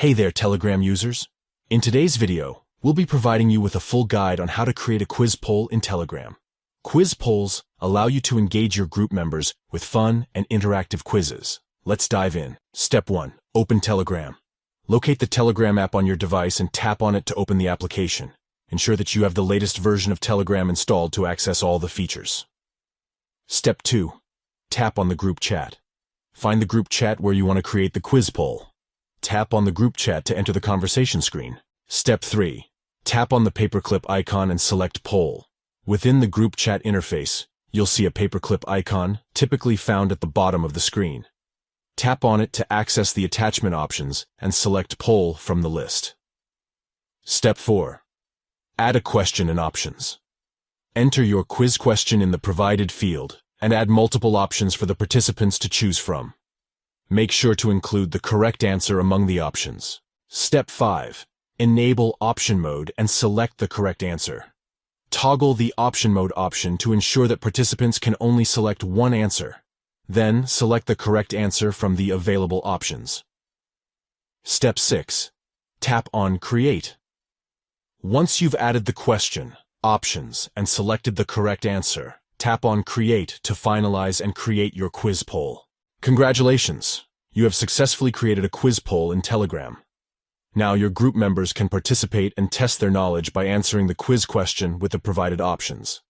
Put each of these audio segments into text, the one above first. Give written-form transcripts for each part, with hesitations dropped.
Hey there, Telegram users. In today's video, we'll be providing you with a full guide on how to create a quiz poll in Telegram. Quiz polls allow you to engage your group members with fun and interactive quizzes. Let's dive in. Step 1. Open Telegram. Locate the Telegram app on your device and tap on it to open the application. Ensure that you have the latest version of Telegram installed to access all the features. Step 2. Tap on the group chat. Find the group chat where you want to create the quiz poll. Tap on the group chat to enter the conversation screen. Step 3. Tap on the paperclip icon and select Poll. Within the group chat interface, you'll see a paperclip icon, typically found at the bottom of the screen. Tap on it to access the attachment options and select Poll from the list. Step 4. Add a question and options. Enter your quiz question in the provided field and add multiple options for the participants to choose from. Make sure to include the correct answer among the options. Step 5. Enable option mode and select the correct answer. Toggle the option mode option to ensure that participants can only select one answer. Then select the correct answer from the available options. Step 6. Tap on Create. Once you've added the question, options, and selected the correct answer, tap on Create to finalize and create your quiz poll. Congratulations! You have successfully created a quiz poll in Telegram. Now your group members can participate and test their knowledge by answering the quiz question with the provided options.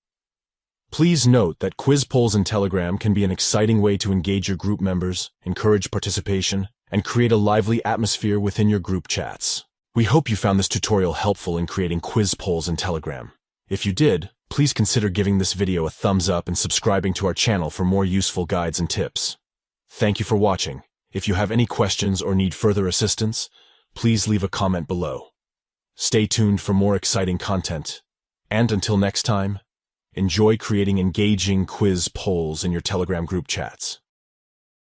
Please note that quiz polls in Telegram can be an exciting way to engage your group members, encourage participation, and create a lively atmosphere within your group chats. We hope you found this tutorial helpful in creating quiz polls in Telegram. If you did, please consider giving this video a thumbs up and subscribing to our channel for more useful guides and tips. Thank you for watching. If you have any questions or need further assistance, please leave a comment below. Stay tuned for more exciting content. And until next time, enjoy creating engaging quiz polls in your Telegram group chats.